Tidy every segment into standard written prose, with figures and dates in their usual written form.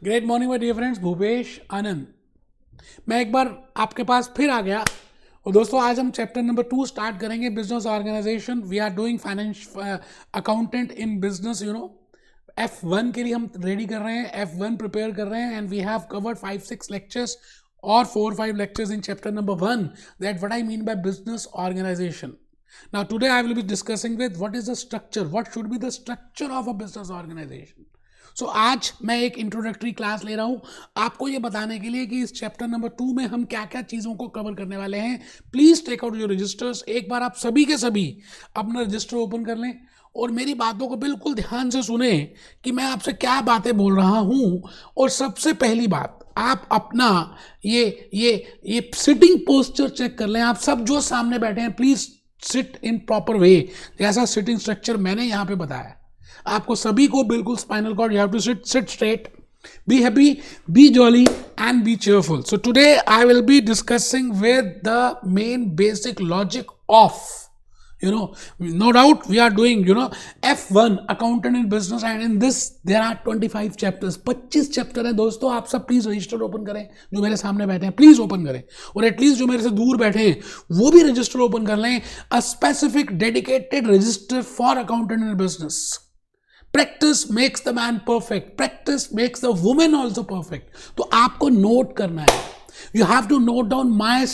Great morning my dear friends, Bhupesh Anand. मैं एक बार आपके पास फिर आ गया। और दोस्तों, आज हम चैप्टर नंबर 2 स्टार्ट करेंगे, business organisation. We are doing finance accountant in business, F1 के लिए हम रेडी कर रहे हैं, F1 प्रिपेयर कर रहे हैं, and we have covered 5-6 lectures और 4-5 lectures in chapter number 1, that what I mean by business organization. Now today I will be discussing with what is the structure, what should be the structure of a business organization. So आज मैं एक introductory class ले रहा हूँ आपको ये बताने के लिए कि इस चैप्टर नंबर 2 में हम क्या क्या चीज़ों को कवर करने वाले हैं। Please take out your registers. एक बार आप सभी के सभी अपना रजिस्टर ओपन कर लें और मेरी बातों को बिल्कुल ध्यान से सुने कि मैं आपसे क्या बातें बोल रहा हूँ। और सबसे पहली बात, आप अपना ये सिटिंग पोस्चर चेक कर लें। आप सब जो सामने बैठे हैं, please sit in proper way, जैसा सिटिंग स्ट्रक्चर मैंने यहाँ पे बताया। आपको सभी को बिल्कुल spinal cord, you have to sit straight, be happy, be jolly and be cheerful. So today I will be discussing with the main basic logic of, no doubt we are doing, F1 accountant in business, and in this there are 25 chapters, 25 chapter हैं दोस्तों। आप सब please register open करें, जो मेरे सामने बैठे हैं प्लीज ओपन करें, और एटलीस्ट जो मेरे से दूर बैठे हैं वो भी रजिस्टर ओपन कर लें। A specific dedicated register for accountant in business. Practice makes the man perfect, practice makes the women also perfect. तो आपको नोट करना है, you have to note down my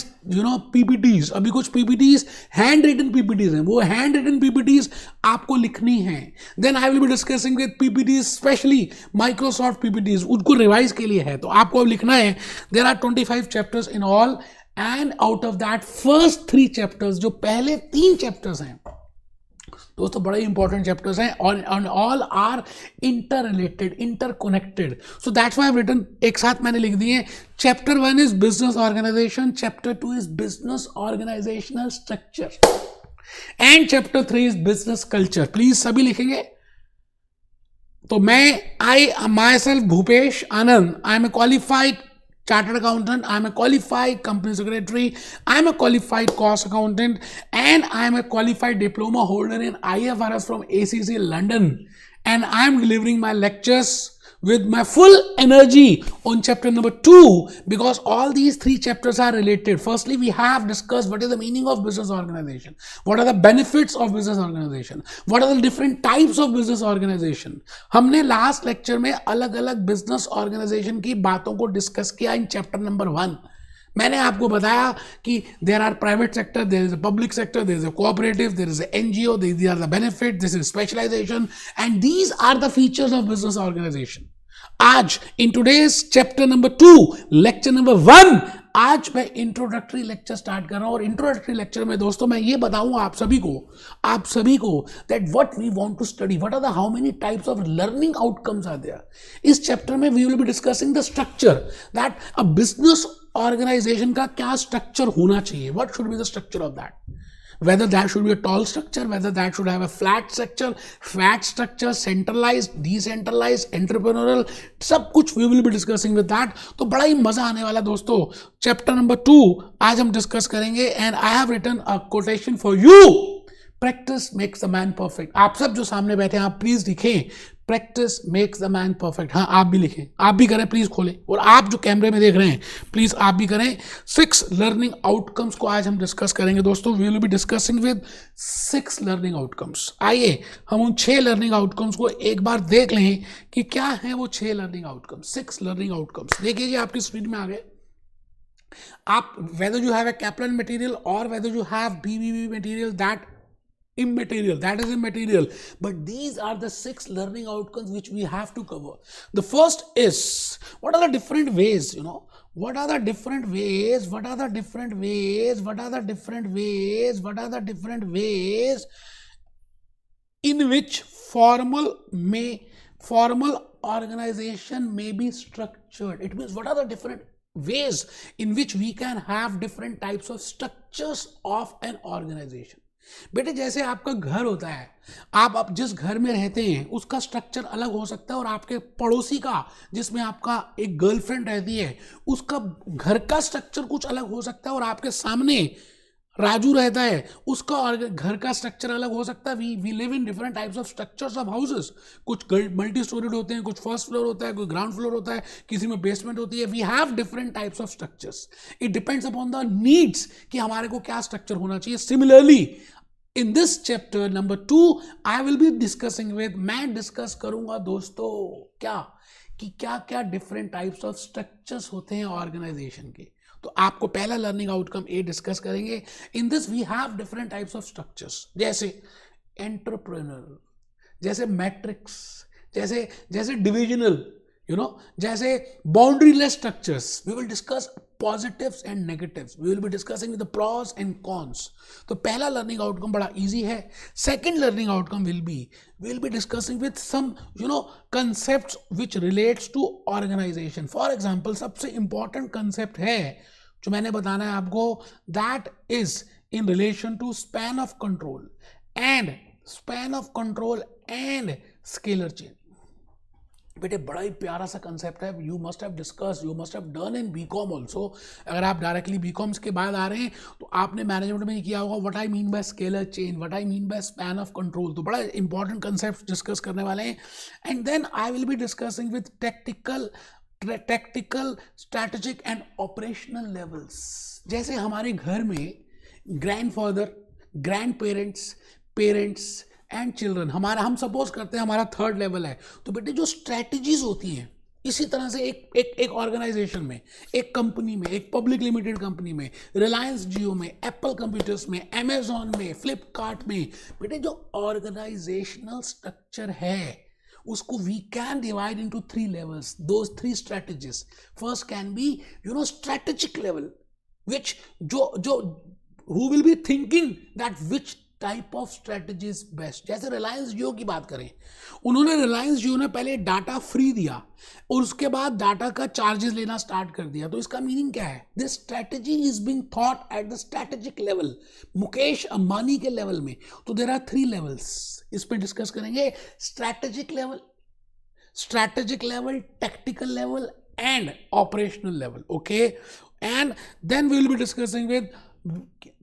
PPTs. अभी कुछ पीपीटीज हैंड रिटन पीपीटीज हैं, वो hand written PPTs आपको लिखनी है। Then I will be discussing with PPTs, specially Microsoft PPTs, उनको रिवाइज के लिए है। तो आपको अब लिखना है, there are 25 chapters in all, and out of that first 3 chapters, जो पहले 3 चैप्टर्स हैं दोस्तों, बड़े इंपॉर्टेंट चैप्टर्स हैं, और all are inter related, inter connected. So that's why I have written, एक साथ मैंने लिख दिए। Chapter 1 is business organisation, chapter 2 is business organisational structure, and chapter 3 is business culture. Please सभी लिखेंगे। तो I myself Bhupesh Anand, I am a qualified chartered accountant, I am a qualified company secretary, I am a qualified cost accountant, and I am a qualified diploma holder in IFRS from ACC London, and I am delivering my lectures with my full energy on chapter number 2, because all these 3 chapters are related. Firstly, we have discussed what is the meaning of business organization, what are the benefits of business organization, what are the different types of business organization. हमने last lecture में अलग अलग business organisation की बातों को discuss किया in chapter number 1। मैंने आपको बताया कि there are private sector, there is a public sector, there is a cooperative, there is an NGO, these are the benefit, this is specialisation, and these are the features of business organisation. आज in today's chapter number 2 lecture number 1, आज मैं introductory lecture start कर रहा हूं। और introductory lecture में दोस्तों मैं ये बताऊंगा आप सभी को that what we want to study, what are the how many types of learning outcomes are there. इस चैप्टर में we will be discussing the structure, that a business organisation का क्या स्ट्रक्चर होना चाहिए, what should be the structure of that, whether that should be a tall structure, whether that should have a flat structure, centralized, decentralized, entrepreneurial, सब कुछ we will be discussing with that। तो बड़ा ही मजा आने वाला दोस्तों। चैप्टर नंबर 2 आज हम डिस्कस करेंगे, and I have written a quotation for you, practice makes the man perfect. आप सब जो सामने बैठे हैं, आप प्लीज लिखें, practice makes the man perfect. हाँ, आप भी लिखें, आप भी करें, प्लीज खोलें, और आप जो कैमरे में देख रहे हैं प्लीज आप भी करें। 6 लर्निंग आउटकम्स को आज हम डिस्कस करेंगे दोस्तों। We will be discussing with 6 learning outcomes. आइए हम उन 6 लर्निंग आउटकम्स को एक बार देख लें कि क्या है वो 6 लर्निंग आउटकम्स, 6 लर्निंग आउटकम्स। देखिए जी, आपकी स्क्रीन में आ गए। आप whether you have a Kaplan material or whether you have BBB material, that is immaterial, but these are the 6 learning outcomes which we have to cover. The first is, what are the different ways, what are the different ways in which formal organization may be structured. It means, what are the different ways in which we can have different types of structures of an organization. बेटे, जैसे आपका घर होता है, आप जिस घर में रहते हैं उसका स्ट्रक्चर अलग हो सकता है, और आपके पड़ोसी का, जिसमें आपका एक गर्लफ्रेंड रहती है, उसका घर का स्ट्रक्चर कुछ अलग हो सकता है, और आपके सामने राजू रहता है, उसका और घर का स्ट्रक्चर अलग हो सकता है. We live in different types of structures of houses. कुछ मल्टी स्टोरीड होते हैं, कुछ फर्स्ट फ्लोर होता है, कोई ग्राउंड फ्लोर होता है, किसी में बेसमेंट होती है. We have different types of structures. It depends upon the needs कि हमारे को क्या स्ट्रक्चर होना चाहिए. Similarly in this chapter number 2 I will be discussing with, मैं डिस्कस करूंगा दोस्तों क्या कि क्या क्या डिफरेंट टाइप्स ऑफ स्ट्रक्चर्स होते हैं ऑर्गेनाइजेशन के. तो आपको पहला लर्निंग आउटकम ए डिस्कस करेंगे. In this we have different types of structures, जैसे एंटरप्रेन्योर, जैसे मैट्रिक्स, जैसे जैसे डिविजनल, जैसे boundaryless structures. We will discuss positives and negatives. We will be discussing the pros and cons. तो पहला लर्निंग आउटकम बड़ा इजी है. Second learning outcome will be discussing with some concepts which relates to organization. For example सबसे important concept है जो मैंने बताना है आपको, that is in relation to span of control and scalar chain. बेटे बड़ा ही प्यारा सा कंसेप्ट है. You must have discuss, you must have done in BCom also. अगर आप डायरेक्टली बीकॉम्स के बाद आ रहे हैं तो आपने मैनेजमेंट में किया होगा what I mean by scalar chain, what I mean by span of control. तो बड़ा इंपॉर्टेंट कंसेप्ट डिस्कस करने वाले हैं. And then I will be discussing with tactical, strategic and operational levels. जैसे हमारे घर में grandfather, grand parents and children, हम सपोज करते हैं हमारा थर्ड लेवल है. तो बेटे जो स्ट्रैटेजीज होती हैं, इसी तरह से एक ऑर्गेनाइजेशन में, एक कंपनी में, एक पब्लिक लिमिटेड कंपनी में, रिलायंस जियो में, एप्पल कंप्यूटर्स में, अमेजॉन में, फ्लिपकार्ट में, बेटे जो ऑर्गेनाइजेशनल स्ट्रक्चर है उसको we can divide into 3 levels. Those 3 strategies. First can be strategic level, which who will be thinking that which type of strategy is best. जैसे रिलायंस जियो की बात करें, उन्होंने रिलायंस जियो ने पहले डाटा फ्री दिया और उसके बाद डाटा का चार्जेस लेना स्टार्ट कर दिया. तो इसका मीनिंग क्या है? This strategy is being thought at the strategic level, Mukesh Ambani के लेवल में. तो देयर आर 3 levels. इस पर डिस्कस करेंगे. Strategic level, tactical level and operational level. Okay, and then we will be discussing with,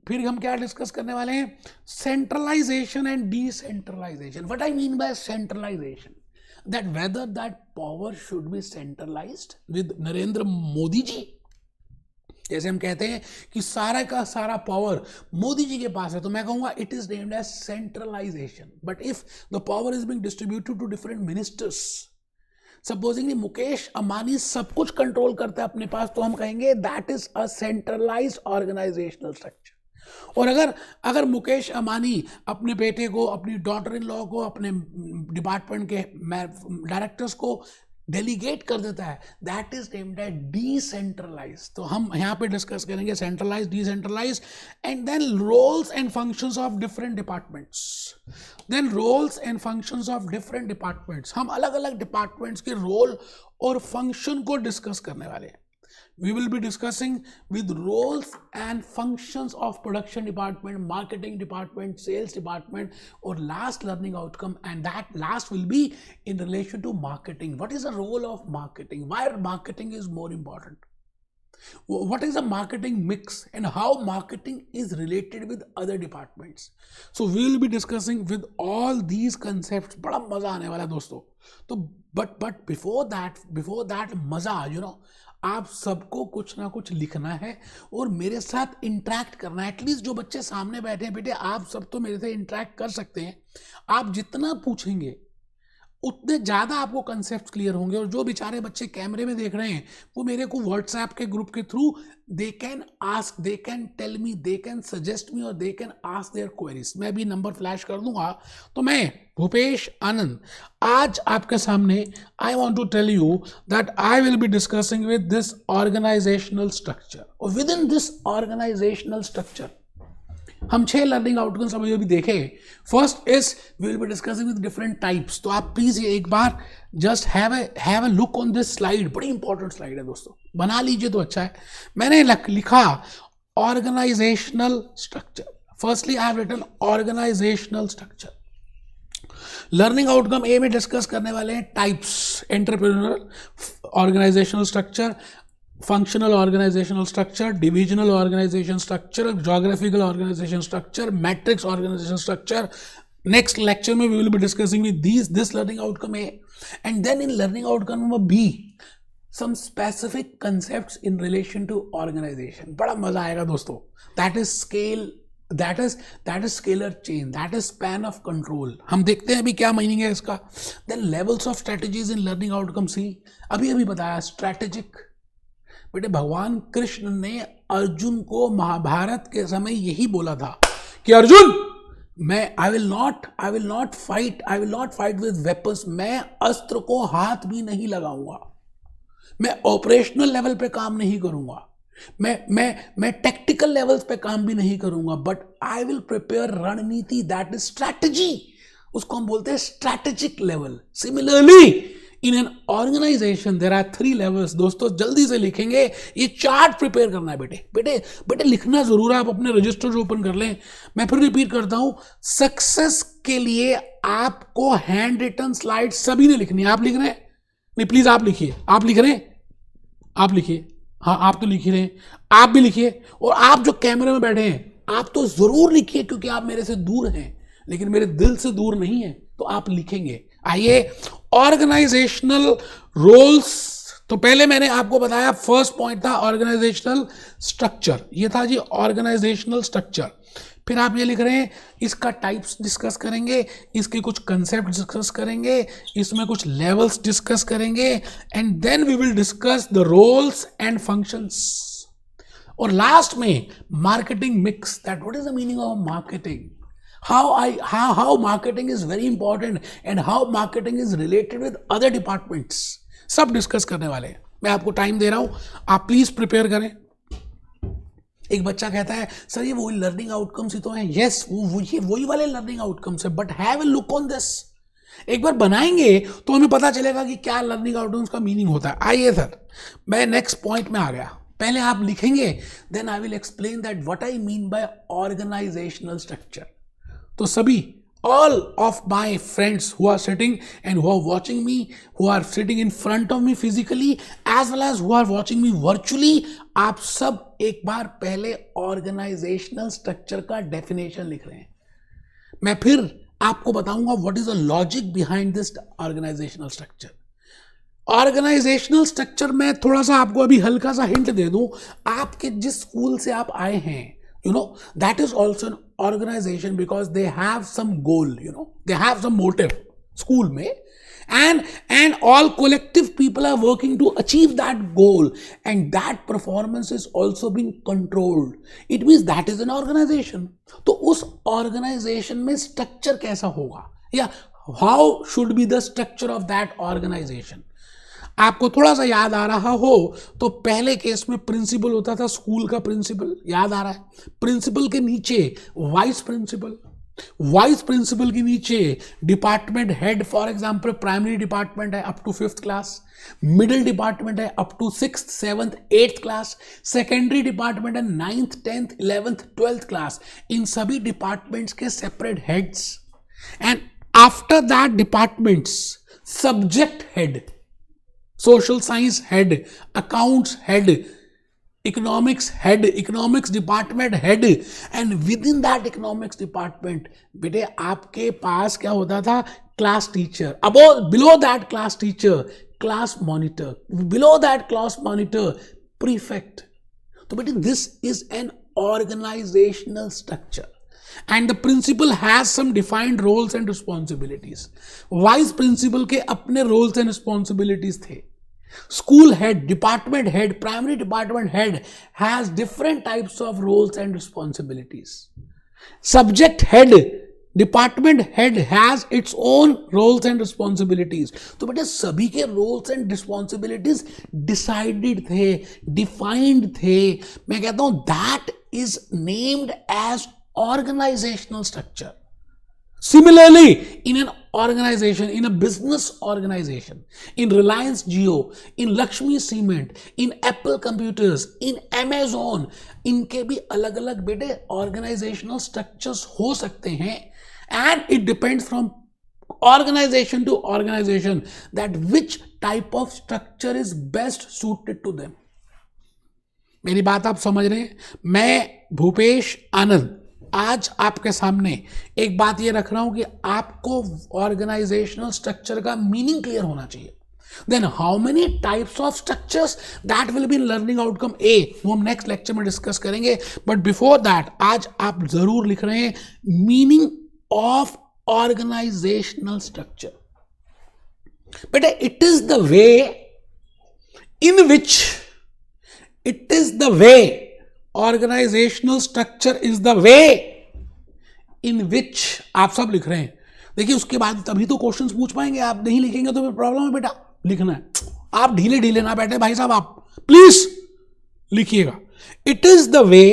फिर हम क्या डिस्कस करने वाले हैं? Centralisation and decentralisation. What I mean by centralisation, that whether that power should be centralised with Narendra Modi ji. जैसे हम कहते हैं कि सारा का सारा पावर मोदी जी के पास है, तो मैं कहूंगा it is named as centralisation. But if the power is being distributed to different ministers, supposingly Mukesh Ambani सब कुछ कंट्रोल करता है अपने पास, तो हम कहेंगे that is a centralised organisational structure. और अगर मुकेश अंबानी अपने बेटे को, अपनी डॉटर इन लॉ को, अपने डिपार्टमेंट के डायरेक्टर्स को डेलीगेट कर देता है, that is named as decentralise. तो हम यहाँ पे डिस्कस करेंगे centralise, decentralise, and then roles and functions of different departments. हम अलग अलग डिपार्टमेंट्स के रोल और फंक्शन को डिस्कस करने वाले हैं. We will be discussing with roles and functions of production department, marketing department, sales department, or last learning outcome, and that last will be in relation to marketing. What is the role of marketing? Why marketing is more important? What is the marketing mix and how marketing is related with other departments? So we will be discussing with all these concepts. बड़ा मजा आने वाला है दोस्तों. तो but before that मजा, आप सबको कुछ ना कुछ लिखना है और मेरे साथ इंटरेक्ट करना है. एटलीस्ट जो बच्चे सामने बैठे हैं, बेटे आप सब तो मेरे से इंटरेक्ट कर सकते हैं. आप जितना पूछेंगे उतने ज़्यादा आपको कंसेप्ट क्लियर होंगे. और जो बेचारे बच्चे कैमरे में देख रहे हैं, वो मेरे को व्हाट्सएप के ग्रुप के through they can ask, they can tell me, they can suggest me और they can ask their queries. मैं भी नंबर फ्लैश कर दूंगा. तो मैं भूपेश आनंद आज आपके सामने I want to tell you that I will be discussing with this organisational structure. और within this organisational structure हम 6 लर्निंग आउटकम्स अभी अभी देखे. First is we will be discussing with different types. तो आप प्लीज ये एक बार just have a look on this slide. बड़ी इंपॉर्टेंट स्लाइड है दोस्तों, बना लीजिए तो अच्छा है. मैंने लिखा organisational structure. Firstly I have written organisational structure. Learning outcome A में डिस्कस करने वाले हैं types, entrepreneurial, organisational structure, functional organizational structure, divisional organization structure, geographical organization structure, matrix organization structure. Next lecture में we will be discussing with this learning outcome A, and then in learning outcome number B, some specific concepts in relation to organization. बड़ा मजा आएगा दोस्तों. That is scale, that is scalar chain, that is span of control. हम देखते हैं अभी क्या meaning है इसका. Then levels of strategies in learning outcome C. अभी बताया strategic. बेटे भगवान कृष्ण ने अर्जुन को महाभारत के समय यही बोला था कि अर्जुन, मैं I will not fight with weapons. मैं अस्त्र को हाथ भी नहीं लगाऊंगा. मैं ऑपरेशनल लेवल पे काम नहीं करूंगा. मैं टेक्टिकल लेवल्स पे काम भी नहीं करूंगा. बट आई विल प्रिपेयर रणनीति, दैट इज स्ट्रैटेजी. उसको हम बोलते हैं strategic level. Similarly in an organisation there are 3 levels. दोस्तों जल्दी से लिखेंगे, ये चार्ट प्रिपेयर करना है बेटे लिखना जरूर है. आप अपने रजिस्टर ओपन कर लें. मैं फिर रिपीट करता हूं, सक्सेस के लिए आपको हैंड रिटन स्लाइड सभी ने लिखनी है. आप लिख रहे हैं? नहीं, प्लीज आप लिखिए. आप लिख रहे हैं? आप लिखिए. हाँ, आप तो लिख ही रहे हैं. आप भी लिखिए. और आप जो कैमरे में बैठे हैं, आप तो जरूर लिखिए, क्योंकि आप मेरे से दूर हैं लेकिन मेरे दिल से दूर नहीं है, तो आप लिखेंगे. आइए, ऑर्गेनाइजेशनल रोल्स. तो पहले मैंने आपको बताया, फर्स्ट पॉइंट था ऑर्गेनाइजेशनल स्ट्रक्चर. ये था जी ऑर्गेनाइजेशनल स्ट्रक्चर. फिर आप ये लिख रहे हैं, इसका टाइप्स डिस्कस करेंगे, इसके कुछ कंसेप्ट डिस्कस करेंगे, इसमें कुछ लेवल्स डिस्कस करेंगे, and then we will discuss the roles and functions. और लास्ट में marketing mix. That what is the meaning of marketing, how marketing is very important and how marketing is related with other departments. सब discuss करने वाले हैं. मैं आपको time दे रहा हूं, आप प्लीज प्रिपेयर करें. एक बच्चा कहता है, सर ये वही लर्निंग आउटकम्स ही तो हैं. यस, वही वाले लर्निंग आउटकम्स है, but have a look on this. एक बार बनाएंगे तो हमें पता चलेगा कि क्या लर्निंग आउटकम्स का मीनिंग होता है. आइए सर, मैं नेक्स्ट पॉइंट में आ गया. पहले आप लिखेंगे, then I will explain that what I mean by organisational structure. तो सभी, all of my friends who are sitting and who are watching me, who are sitting in front of me physically as well as who are watching me virtually, आप सब एक बार पहले organisational structure का definition लिख रहे हैं. मैं फिर आपको बताऊंगा what is the logic behind this organisational structure. Organisational structure में थोड़ा सा आपको अभी हल्का सा हिंट दे दूं. आपके जिस स्कूल से आप आए हैं, that is also an organization because they have some goal, they have some motive school mein, and all collective people are working to achieve that goal, and that performance is also being controlled. It means that is an organization. तो उस organization में structure कैसा होगा, या how should be the structure of that organization. आपको थोड़ा सा याद आ रहा हो तो पहले केस में प्रिंसिपल होता था, स्कूल का प्रिंसिपल, याद आ रहा है. प्रिंसिपल के नीचे वाइस प्रिंसिपल, वाइस प्रिंसिपल के नीचे department head. For example primary department है up to 5th class, middle department है up to 6th 7th 8th class, secondary department है 9th 10th 11th 12th class. इन सभी डिपार्टमेंट्स के separate heads, and after that departments subject head, social science head, accounts head, economics department head, and within that economics department बेटे आपके पास क्या होता था, class teacher, below that class teacher class monitor, below that class monitor prefect. तो बेटे this is an organizational structure. And the principal has some defined roles and responsibilities. Vice principal के अपने roles and responsibilities थे. School head, department head, primary department head has different types of roles and responsibilities. Subject head, department head has its own roles and responsibilities. तो बेटे सभी के roles and responsibilities decided थे, defined थे. मैं कहता हूं that is named as organizational structure. Similarly, in an organization, in a business organization, in Reliance Jio, in Lakshmi Cement, in Apple Computers, in Amazon, इनके भी अलग अलग बेटे organizational structures हो सकते हैं, and it depends from organization to organization that which type of structure is best suited to them. मेरी बात आप समझ रहे हैं? मैं भूपेश आनंद आज आपके सामने एक बात ये रख रहा हूं कि आपको ऑर्गेनाइजेशनल स्ट्रक्चर का मीनिंग क्लियर होना चाहिए. Then how many types of structures, that will be learning outcome A, वो हम नेक्स्ट लेक्चर में डिस्कस करेंगे. बट बिफोर दैट आज आप जरूर लिख रहे हैं मीनिंग ऑफ ऑर्गेनाइजेशनल स्ट्रक्चर. बेटा it is the way in which, it is the way, organizational structure is the way in which, आप सब लिख रहे हैं. देखिए उसके बाद तभी तो क्वेश्चंस पूछ पाएंगे. आप नहीं लिखेंगे तो फिर प्रॉब्लम है बेटा. लिखना है, आप ढीले ढीले ना बैठे भाई साहब, आप प्लीज लिखिएगा. It is the way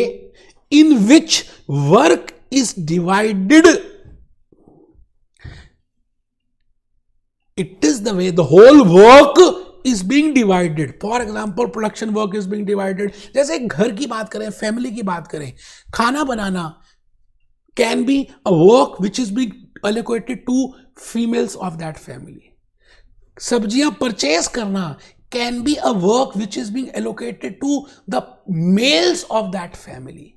in which work is divided. It is the way the whole work is being divided. For example, production work is being divided. जैसे घर की बात करें, फैमिली की बात करें, खाना बनाना can be a work which is being allocated to females of that family. सब्जियां परचेज करना can be a work which is being allocated to the males of that family.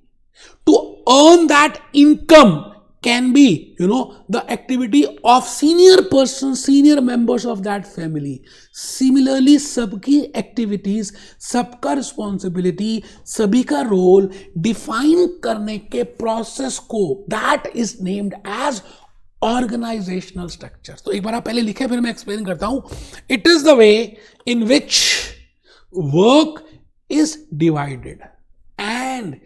To earn that income can be, the activity of senior persons, senior members of that family. Similarly, सबकी activities, सबका responsibility, सभी का role define करने के process को that is named as organizational structure. तो एक बार आप पहले लिखे फिर मैं explain करता हूं. It is the way in which work is divided and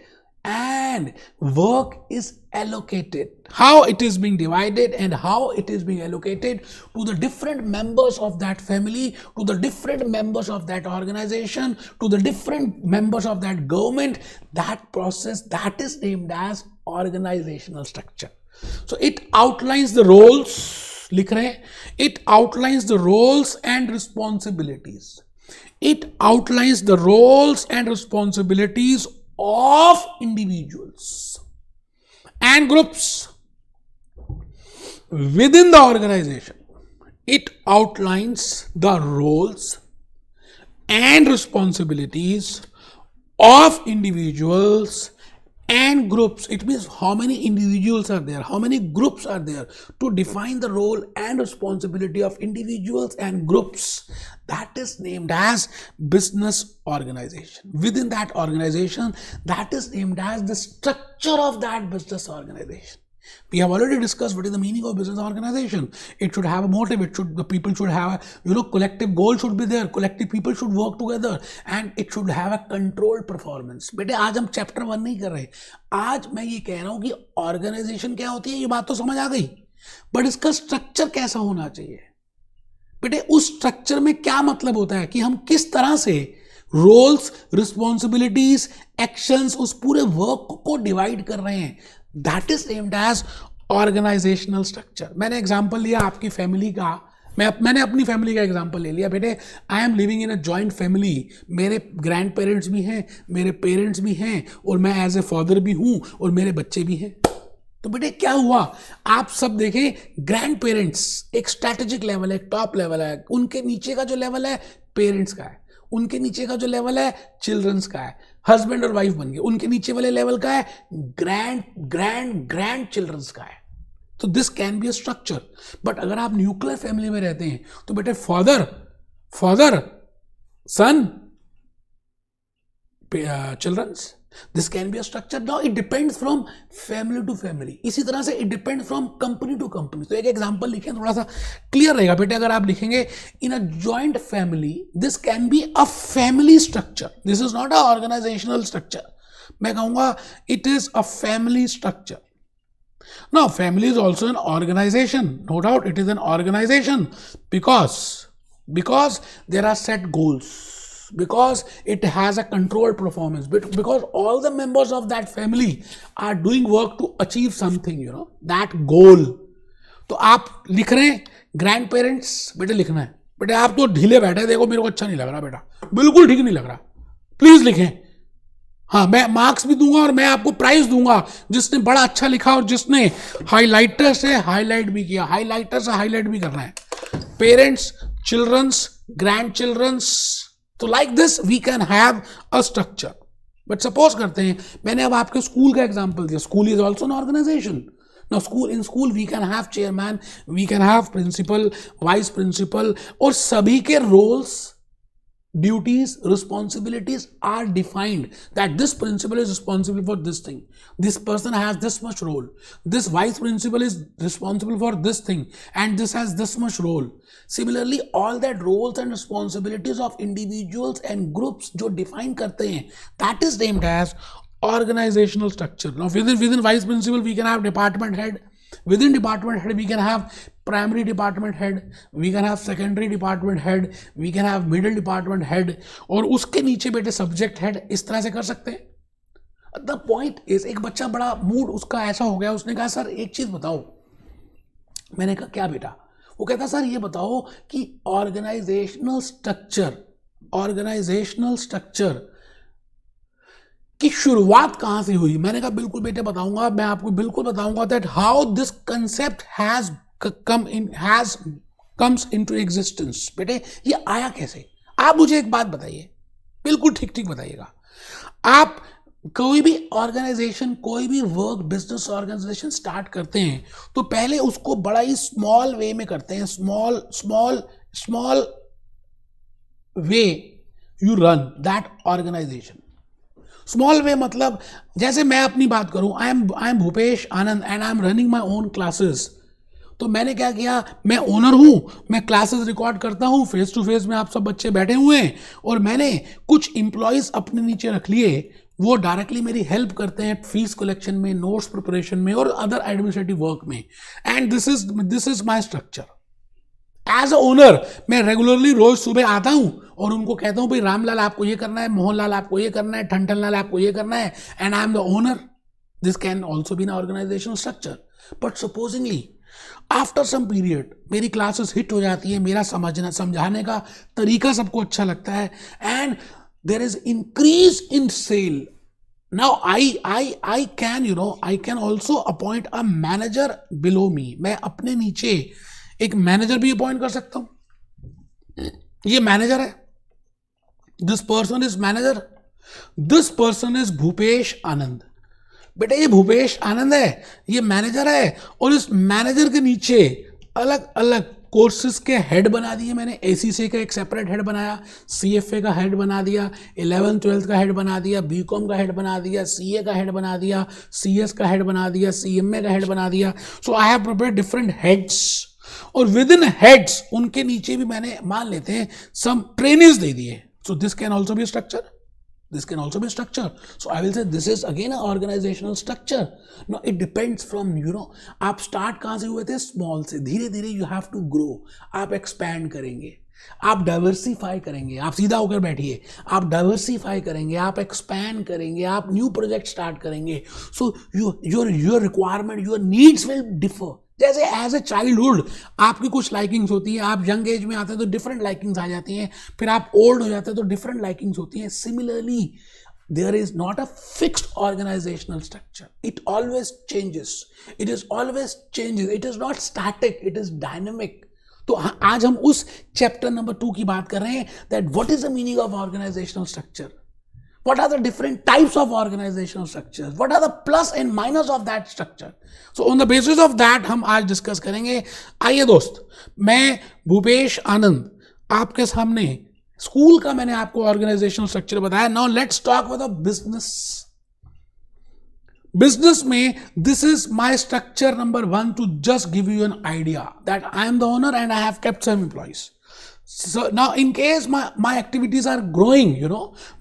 work is allocated. How it is being divided and how it is being allocated to the different members of that family, to the different members of that organization, to the different members of that government. That process, that is named as organizational structure. So it outlines the roles, लिख रहे हैं, it outlines the roles and responsibilities. It outlines the roles and responsibilities of individuals and groups within the organization. It outlines the roles and responsibilities of individuals and groups. It means how many individuals are there, how many groups are there, to define the role and responsibility of individuals and groups. That is named as business organization. Within that organization, that is named as the structure of that business organization. We have already discussed what is the meaning of business organization. It should have a motive. The people should have collective goal should be there. Collective people should work together, and it should have a controlled performance. बेटे आज हम chapter 1 नहीं कर रहे. आज मैं ये कह रहा हूं कि ऑर्गेनाइजेशन क्या होती है, ये बात तो समझ आ गई, बट इसका स्ट्रक्चर कैसा होना चाहिए. बेटे उस स्ट्रक्चर में क्या मतलब होता है कि हम किस तरह से रोल्स, रिस्पॉन्सिबिलिटीज, एक्शंस, उस पूरे वर्क को डिवाइड कर रहे हैं. That is named as organisational structure. मैंने एग्जांपल लिया आपकी फैमिली का, मैंने अपनी फैमिली का एग्जांपल ले लिया. बेटे I am living in a joint family. मेरे ग्रैंड पेरेंट्स भी हैं, मेरे पेरेंट्स भी हैं, और मैं एज ए फादर भी हूं, और मेरे बच्चे भी हैं. तो बेटे क्या हुआ, आप सब देखें, ग्रैंड पेरेंट्स एक स्ट्रैटेजिक लेवल है, टॉप लेवल है. उनके नीचे का जो लेवल है पेरेंट्स का है, उनके नीचे का जो लेवल है चिल्ड्रंस का है. हस्बैंड और वाइफ बन गए, उनके नीचे वाले लेवल का है ग्रैंड ग्रैंड ग्रैंड चिल्ड्रंस का है. तो this can be a structure. But अगर आप न्यूक्लियर फैमिली में रहते हैं तो बेटे father son childrens, this can be a structure. Now it depends from family to family. इसी तरह से it depends from company to company. तो एक एग्जांपल लिखें, थोड़ा सा क्लियर रहेगा बेटे. अगर आप लिखेंगे in a joint family, this can be a family structure. This is not a organisational structure. मैं कहूंगा it is a family structure. Now, family is also an organization. No doubt it is an organization because there are set goals, because it has a controlled performance, because all the members of that family are doing work to achieve something, that goal. तो आप लिख रहे हैं grand parents, बेटे लिखना है. बेटे आप तो ढीले बैठे, देखो मेरे को अच्छा नहीं लग रहा बेटा, बिल्कुल ठीक नहीं लग रहा. प्लीज लिखें. हाँ, मैं मार्क्स भी दूंगा और मैं आपको प्राइज दूंगा जिसने बड़ा अच्छा लिखा और जिसने हाइलाइटर से हाईलाइट भी किया. हाइलाइटर से हाईलाइट भी करना है. Parents, childrens, grandchildrens. तो like this we can have a structure. But suppose करते हैं मैंने अब आपके स्कूल का एग्जांपल दिया, school is also an organisation. Now in school we can have chairman, we can have principal, vice principal, और सभी के roles, duties, responsibilities are defined that this principal is responsible for this thing, this person has this much role, this vice principal is responsible for this thing, and this has this much role. Similarly, all that roles and responsibilities of individuals and groups जो define करते हैं, that is named as organizational structure. Now within vice principal we can have department head, within department head we can have primary department head, we can have secondary department head, we can have middle department head, और उसके नीचे बेटे subject head. इस तरह से कर सकते हैं. The point is, एक बच्चा बड़ा मूड उसका ऐसा हो गया, उसने कहा सर एक चीज बताओ. मैंने कहा क्या बेटा? वो कहता सर ये बताओ कि ऑर्गेनाइजेशनल स्ट्रक्चर की शुरुआत कहां से हुई. मैंने कहा बिल्कुल बेटे बताऊंगा, मैं आपको बिल्कुल बताऊंगा that how this concept comes into existence. बेटे ये आया कैसे? आप मुझे एक बात बताइए, बिल्कुल ठीक ठीक बताइएगा. आप कोई भी ऑर्गेनाइजेशन, कोई भी वर्क, बिजनेस ऑर्गेनाइजेशन स्टार्ट करते हैं तो पहले उसको बड़ा ही स्मॉल वे में करते हैं. Small way you run that organisation. Small way मतलब जैसे मैं अपनी बात करूं, I am Bhupesh Anand and I am running my own classes. तो मैंने क्या किया, मैं ओनर हूं, मैं क्लासेस रिकॉर्ड करता हूं, फेस टू फेस में आप सब बच्चे बैठे हुए हैं, और मैंने कुछ एम्प्लॉयज अपने नीचे रख लिए, वो डायरेक्टली मेरी हेल्प करते हैं फीस कलेक्शन में, नोट्स प्रिपरेशन में और अदर एडमिनिस्ट्रेटिव वर्क में. And this is my structure. As a owner मैं रेगुलरली रोज सुबह आता हूं और उनको कहता हूं भाई रामलाल आपको ये करना है, मोहनलाल आपको ये करना है, ठंठनलाल आपको ये करना है, and I am the owner. This can also be an organisational structure. But supposingly after some period मेरी क्लासेस हिट हो जाती है, मेरा समझाने का तरीका सबको अच्छा लगता है, and there is increase in sale. Now I can also appoint a manager below me. मैं अपने नीचे एक मैनेजर भी अपॉइंट कर सकता हूं. ये मैनेजर है, this person is manager, this person is Bhupesh Anand. बेटे ये भूपेश आनंद है, ये मैनेजर है, और इस मैनेजर के नीचे अलग अलग कोर्सेज के हेड बना दिए मैंने. एसीसी का एक सेपरेट हेड बनाया, सीएफए का हेड बना दिया, 11th-12th का हेड बना दिया, बीकॉम का हेड बना दिया, सीए का हेड बना दिया, सीएस का हेड बना दिया, सीएमए का हेड बना दिया. So I have prepared different heads, और विद इन हेड्स उनके नीचे भी मैंने मान लेते हैं सम ट्रेनिंग्स दे दिए. So this can also B structure. This can also be structure. So I will say this is again an organizational structure. No, it depends from आप start कहाँ से हुए थे? Small से. धीरे धीरे you have to grow. आप expand करेंगे, आप डाइवर्सिफाई करेंगे. आप सीधा होकर बैठिए, आप डाइवर्सिफाई करेंगे, आप एक्सपैंड करेंगे, आप न्यू प्रोजेक्ट स्टार्ट करेंगे. So your requirement, your needs will differ. जैसे एज ए चाइल्डहुड आपकी कुछ लाइकिंग्स होती हैं, आप यंग एज में आते हैं तो डिफरेंट लाइकिंग्स आ जाती हैं, फिर आप ओल्ड हो जाते हैं तो डिफरेंट लाइकिंग्स होती हैं. Similarly there is not a fixed organizational structure. It always changes. It is not static, it is dynamic. तो आज हम उस चैप्टर नंबर 2 की बात कर रहे हैं, that what is the meaning of organizational structure, what are the different types of organizational structures, what are the plus and minus of that structure. So on the basis of that हम आज discuss करेंगे. आइए दोस्त, मैं भूपेश आनंद आपके सामने school का मैंने आपको ऑर्गेनाइजेशनल स्ट्रक्चर बताया. Now let's talk with business. Business में this is my structure number 1 to just give you an idea that I am the owner and I have kept some employees. So now in case my activities are growing,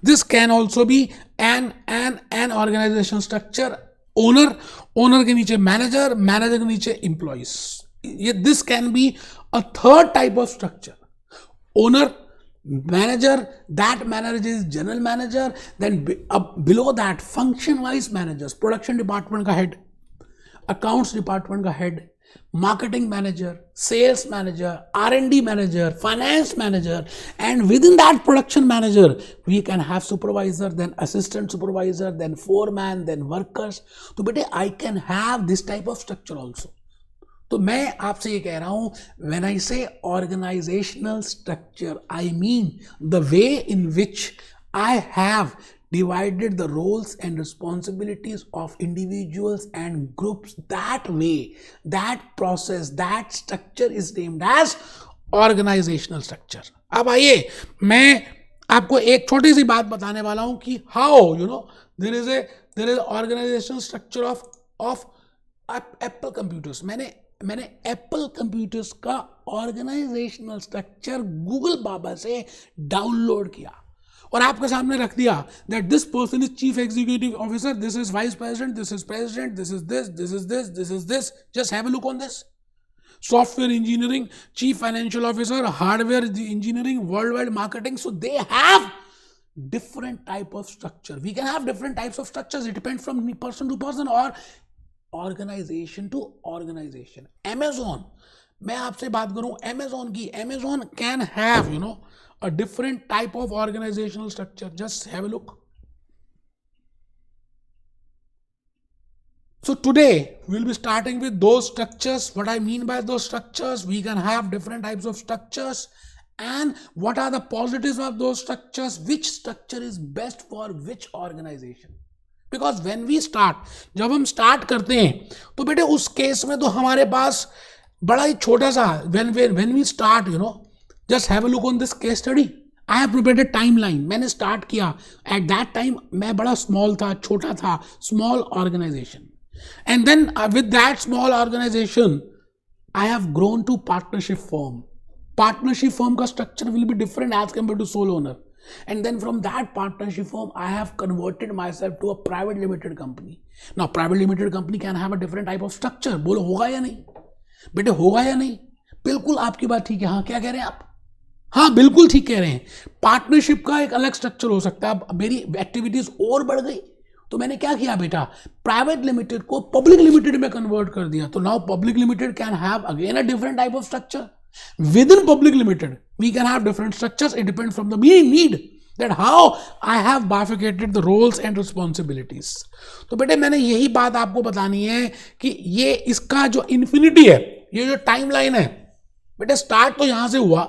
this can also be an organizational structure. owner के नीचे manager के नीचे employees. This can be a third type of structure. Owner, manager, that manager is general manager, then below that function wise managers, production department का head, accounts department का head, marketing manager, sales manager, R&D manager, finance manager, and within that production manager we can have supervisor, then assistant supervisor, then foreman, then workers. तो बेटे I can have this type of structure also. तो मैं आपसे ये कह रहा हूं, when I say organizational structure, I mean the way in which I have divided the roles and responsibilities of individuals and groups. That way, that process, that structure is named as organizational structure. अब आइए मैं आपको एक छोटी सी बात बताने वाला हूं कि how there is organizational structure of Apple computers. मैंने एप्पल कंप्यूटर्स का ऑर्गेनाइजेशनल स्ट्रक्चर गूगल बाबा से डाउनलोड किया और आपके सामने रख दिया that this person is chief executive officer, this is vice president, this is president, this is this, this is this, this is this. Just have a look on this. Software engineering, chief financial officer, hardware engineering, worldwide marketing. So they have different type of structure. We can have different types of structures. It depends from person to person or organization to organization. Amazon, मैं आपसे बात करूं Amazon की, Amazon can have a different type of organizational structure. Just have a look. So today we'll be starting with those structures. What I mean by those structures, we can have different types of structures and what are the positives of those structures, which structure is best for which organization. Because when we start, जब हम start करते हैं तो बेटे उस case में तो हमारे पास बड़ा ही छोटा सा when we start just have a look on this case study. I have prepared a timeline. मैंने start किया at that time मैं बड़ा small था, छोटा था, small organization. And then with that small organization, I have grown to partnership firm. Partnership firm का structure will be different as compared to sole owner. And then from that partnership firm, I have converted myself to a private limited company. Now, private limited company can have a different type of structure. बोलो होगा या नहीं? बेटे होगा या नहीं? बिल्कुल आपकी बात ठीक है. हाँ, क्या कह रहे हैं आप? हाँ, बिल्कुल ठीक कह रहे हैं. पार्टनरशिप का एक अलग स्ट्रक्चर हो सकता है. अब मेरी एक्टिविटीज और बढ़ गई तो मैंने क्या किया बेटा, प्राइवेट लिमिटेड को पब्लिक लिमिटेड में कन्वर्ट कर दिया. तो now public limited can have again a different type of structure. Within public limited, we can have different structures. It depends from the need that how I have bifurcated the roles and responsibilities. तो बेटे मैंने यही बात आपको बतानी है कि ये इसका जो इन्फिनिटी है, ये जो टाइमलाइन है बेटे, स्टार्ट तो यहां से हुआ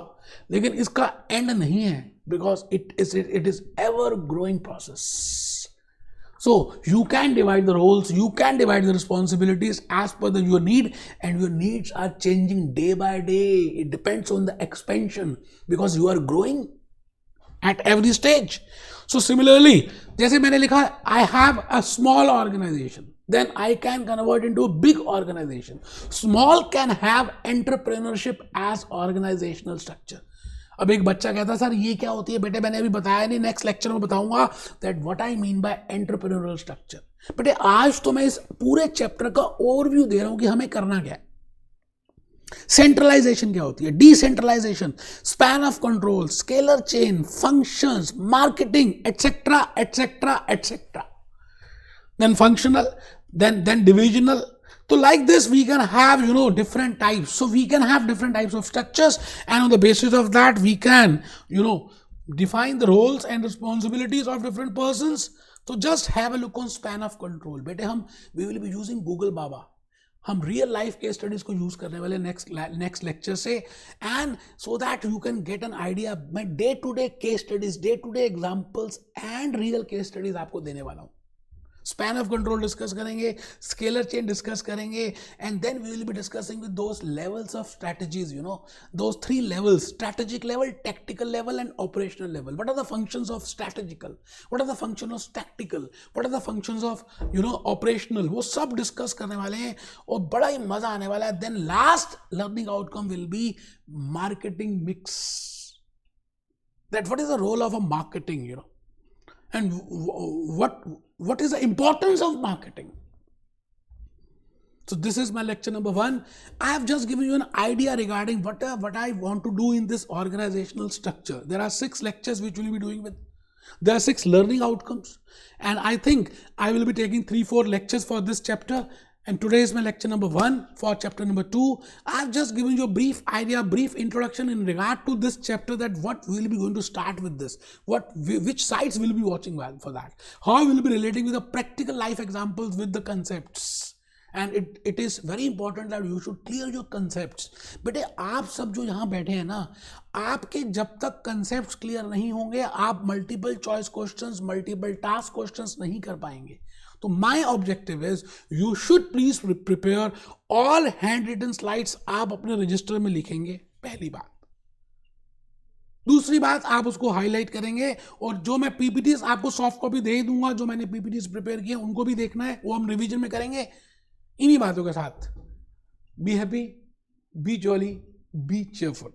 लेकिन इसका एंड नहीं है. Because it is ever growing process. So you can divide the roles, you can divide the responsibilities as per your need, and your needs are changing day by day. It depends on the expansion because you are growing at every stage. So similarly, जैसे मैंने लिखा, I have a small organization, then I can convert into a big organization. Small can have entrepreneurship as organizational structure. अब एक बच्चा कहता sir ये क्या होती है? बेटे मैंने अभी बताया नहीं, नेक्स्ट लेक्चर में बताऊंगा that what I mean bye entrepreneurial structure. बेटे आज तो मैं इस पूरे चैप्टर का ओवरव्यू दे रहा हूं कि हमें करना क्या है. सेंट्रलाइजेशन क्या होती है, decentralisation, span of control, scalar chain, functions, marketing, etcetera etcetera etcetera. Then functional, then divisional. So like this we can have different types. So we can have different types of structures, and on the basis of that we can define the roles and responsibilities of different persons. So just have a look on span of control. बेटे हम we will be using Google Baba. हम real life case studies को use करने वाले next lecture से, and so that you can get an idea. मैं day to day case studies, day to day examples and real case studies आपको देने वाला हूँ. स्पैन ऑफ कंट्रोल डिस्कस करेंगे, स्केलर चेन डिस्कस करेंगे, and then we will be discussing with those levels of strategies, those 3 levels: strategic level, tactical level and operational level. What are the functions of strategical, what are the functions of tactical, what are the functions of operational, वो सब discuss करने वाले हैं और बड़ा ही मजा आने वाला है. Then last learning outcome will be marketing mix. That what is the role of a marketing, and what is the importance of marketing. So this is my lecture number 1. I have just given you an idea regarding what I want to do in this organizational structure. There are 6 lectures which we will be doing with. There are 6 learning outcomes, and I think I will be taking 3-4 lectures for this chapter. And today is my lecture number 1 for chapter number 2. I have just given you a brief idea, brief introduction in regard to this chapter, that what we will be going to start with this, which sites we will be watching for that, how we will be relating with the practical life examples with the concepts, and it is very important that you should clear your concepts. बेटे आप सब जो यहाँ बैठे हैं ना, आपके जब तक कंसेप्ट्स क्लियर नहीं होंगे आप multiple choice questions, multiple task questions नहीं कर पाएंगे. तो my objective is you should please prepare all hand written slides. आप अपने रजिस्टर में लिखेंगे, पहली बात. दूसरी बात, आप उसको हाईलाइट करेंगे, और जो मैं पीपीटीज आपको सॉफ्ट कॉपी दे दूंगा, जो मैंने पीपीटीज प्रिपेयर किए उनको भी देखना है, वो हम रिवीजन में करेंगे. इन्हीं बातों के साथ be happy, B jolly, B cheerful.